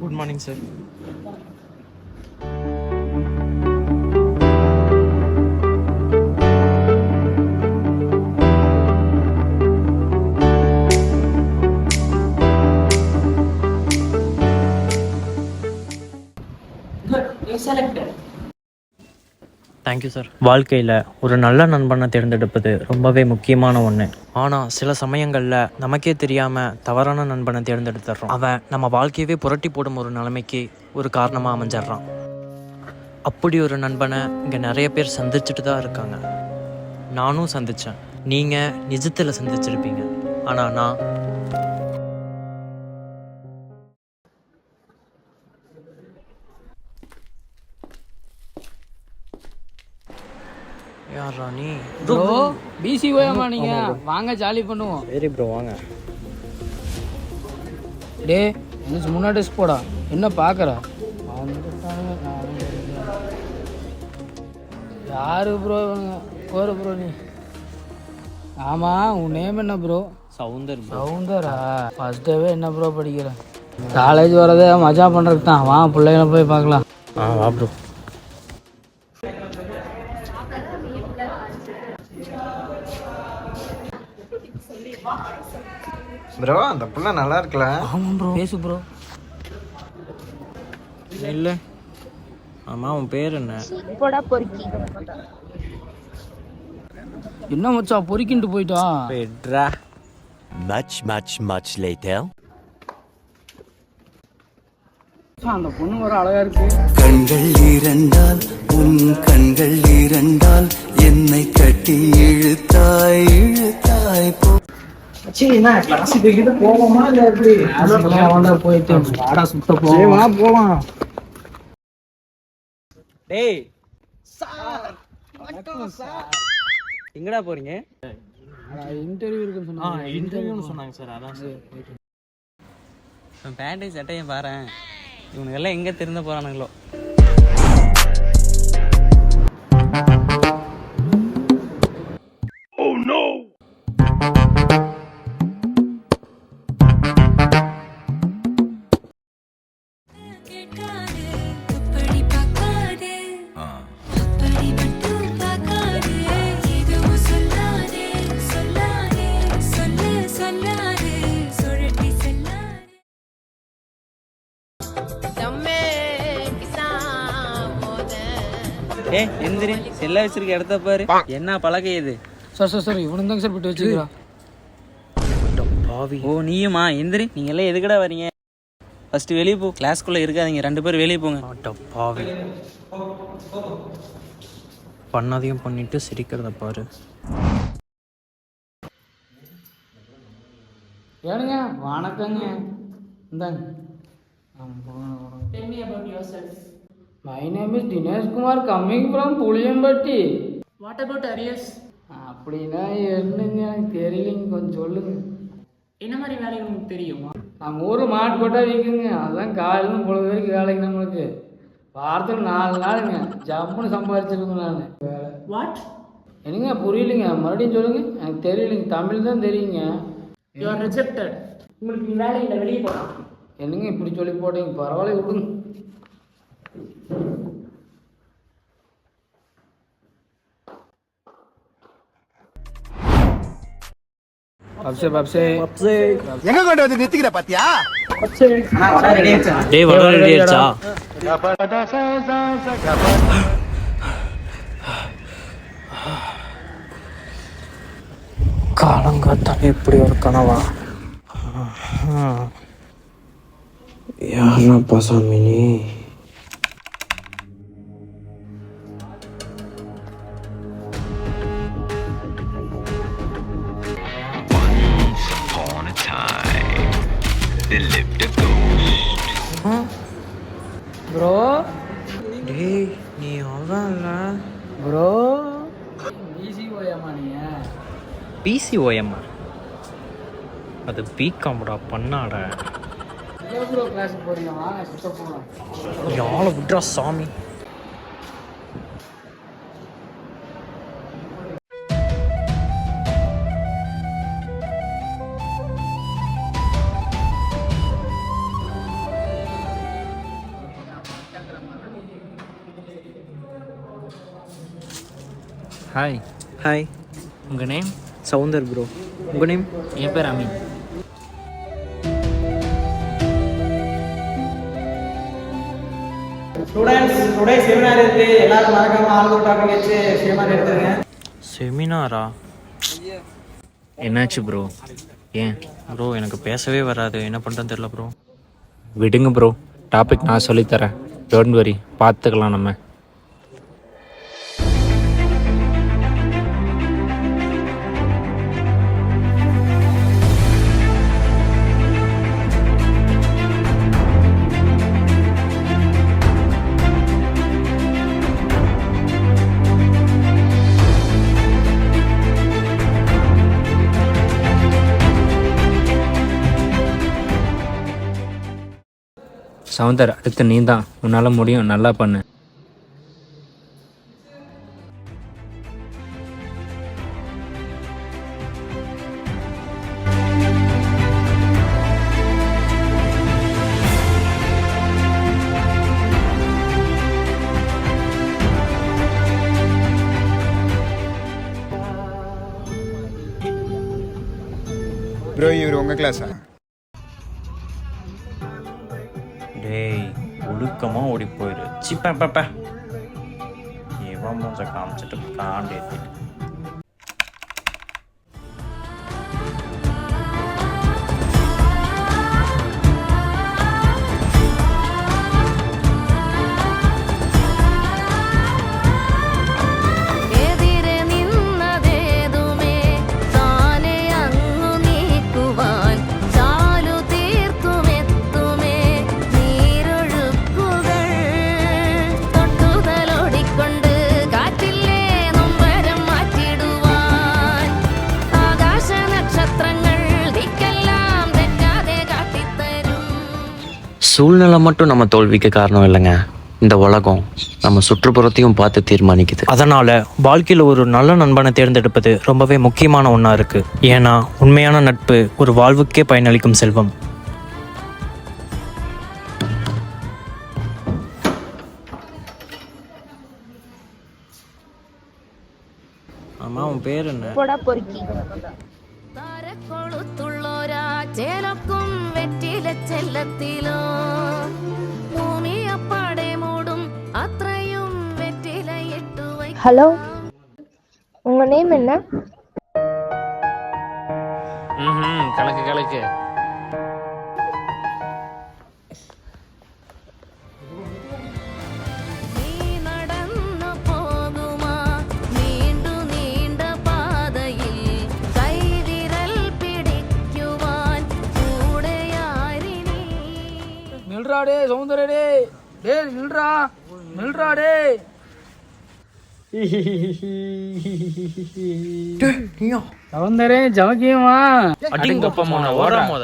Good morning sir. Thank you sir. வாழ்க்கையில் ஒரு நல்ல நண்பனை தேர்ந்தெடுப்பது ரொம்பவே முக்கியமான ஒன்று. ஆனால் சில சமயங்களில் நமக்கே தெரியாமல் தவறான நண்பனை தேர்ந்தெடுத்துடுறோம். அவன் நம்ம வாழ்க்கையவே புரட்டி போடும் ஒரு நிலைமைக்கு ஒரு காரணமாக அமைஞ்சிட்றான். அப்படி ஒரு நண்பனை இங்கே நிறைய பேர் சந்திச்சுட்டு தான் இருக்காங்க. நானும் சந்தித்தேன். நீங்கள் நிஜத்தில் சந்திச்சிருப்பீங்க. ஆனால் நான் யாரா நீ? ப்ரோ பிசி ஓயமா நீங்க வாங்க ஜாலி பண்ணுவோம். சரி ப்ரோ வாங்க. டே எனக்கு முன்னாடி டெஸ்க் போடா. என்ன பார்க்குற? யாரு ப்ரோ ஒரு ப்ரோ நீ? ஆமாம் உன் நேம் என்ன ப்ரோ? சவுந்தர். சவுந்தரா? ஃபர்ஸ்ட் டேவே என்ன ப்ரோ படிக்கிறேன்? காலேஜ் வரதே மஜா பண்ணுறதுக்கு தான். வா பிள்ளைகளை போய் பார்க்கலாம். வா ப்ரோ. ப்ரோ அந்த புள்ள நல்லா இருக்கல? ஆமாம் ப்ரோ. பேசு ப்ரோ. இல்லை. ஆமாம் உன் பேர் என்ன? பொறுக்கி. என்ன மச்சான் பொறுக்கின்ட்டு போயிட்டா? பெட்ரா. Much later. அந்த பொண்ணு ஒரு அழகா இருக்கு. கண்கள் இரண்டால் உன் கண்கள் இரண்டால் என்னை கட்டி இழுத்தாய் போ. போவோமா இல்லை எப்படி? போயிட்டு வாடா சுத்த போவோம். போலாம். டேய் சார் வணக்கம் சார். எங்கடா போறீங்க? இன்டர்வியூ இருக்குன்னு சொன்னாங்க. இன்டர்வியூன்னு சொன்னாங்க சார். அதான் சார். பேண்டையும் சட்டையும் பாரு. இவனுங்கெல்லாம் எங்கே திருந்த போகிறானுங்களோ. ஏ எந்திரி. செல்ல வச்சிருக்க இடத்த பாரு. என்ன பழக்கம் இது? சார் இவனு தாங்க சார் போட்டு வச்சுக்கிறா. பாவி. ஓ நீயுமா? எந்திரி. நீங்கள் எல்லாம் எதுக்கடா வரீங்க? ஃபஸ்ட்டு வெளியே போ. கிளாஸ்க்குள்ளே இருக்காதீங்க. 2 பேர் வெளியே போங்க. பாவி. பண்ணதையும் பண்ணிட்டு சிரிக்கிறத பாரு. ஏனுங்க வணக்கங்க. இந்தாங்க. My name is Dinesh Kumar coming from Puliyanpatti. What about arrears? அப்படின்னா என்னங்க எனக்கு தெரியலைங்க. கொஞ்சம் சொல்லுங்க. என்ன மாதிரி வேலைகள் உங்களுக்கு தெரியும்? நம்ம ஊரில் மாட்டு கொட்டா விற்குங்க. அதுதான் காலையிலும் பொழுது வரைக்கும் வேலைக்கு நம்மளுக்கு. வாரத்தில் 4 நாளுங்க ஜம்முன்னு சம்பாதிச்சிருக்கோம் நான். வாட்? என்னங்க புரியலைங்க, மறுபடியும் சொல்லுங்க. எனக்கு தெரியலைங்க, தமிழ் தான் தெரியுங்க. You are rejected. உங்களுக்கு வேலை இல்லை, வெளியே போகலாம். என்னங்க இப்படி சொல்லி போட்டீங்க? பரவாயில்ல விடுங்க. எங்க கொண்டு வந்து நிறுத்திக்கிற பாத்தியா? டேய் வர ரெடி ஆயிடுச்சா? காலங்காத்தால இப்படி ஒரு கனவா? யாரப்பா சாமி நீ? ப்ரோ டேய் நீ அவன் இல்லை ப்ரோ. பிசி ஓயமா நீங்க? பிசிஓஎம் அது பிகாம்டா பண்ணாட. ப்ரோ கிளாஸுக்கு போறீங்க? வாங்க சுத்த போகலாம். யாழை விட்றா சாமி. ஹாய். ஹாய். உங்கள் நேம்? சவுந்தர் ப்ரோ. உங்கள் நேம்? என் பேர் அமீன். ஸ்டூடெண்ட்ஸ் டுடே செமினார் இருக்கு, எல்லாரும் மறக்காம ஆல் அவுட் டாபிக் வச்சு செமினார் எடுத்துருங்க. செமினாரா? என்னாச்சு ப்ரோ? ஏன் ப்ரோ எனக்கு பேசவே வராது, என்ன பண்ணுறேன்னு தெரியல ப்ரோ. விடுங்க ப்ரோ, டாபிக் நான் சொல்லித்தரேன். டோன்ட் வரி, பார்த்துக்கலாம் நம்ம. சவுந்தர், அடுத்து நீ தான். உன்னால் முடியும், நல்லா பண்ணு. ப்ரோ இவர் உங்கள் கிளாஸா? டேய் ஒழுக்கமாக ஓடி போயிரு. சிப்ப இவன் மூஞ்ச காமிச்சிட்டு காண்டு ஏற்றிட்டு. சூழ்நிலை மட்டும் நம்ம தோல்விக்கு காரணம் இல்லைங்க, இந்த உலகம் நம்ம சுற்றுப்புறத்தையும் பார்த்து தீர்மானிக்குது. அதனால வாழ்க்கையில் ஒரு நல்ல நண்பனை தேர்ந்தெடுப்பது ரொம்பவே முக்கியமான ஒன்றா இருக்கு. ஏன்னா உண்மையான நட்பு ஒரு வாழ்வுக்கே பயனளிக்கும் செல்வம். ஆமா, உன் பேர் என்ன? ஹலோ, உங்க நேம் என்ன? கலக்கு கலக்கு. நில்றா டே சௌந்தரே, டே டே நில்றா நில்றா டே. சௌந்தரே ஜவக்கியமா அடிங்கப்பா, ஓடாம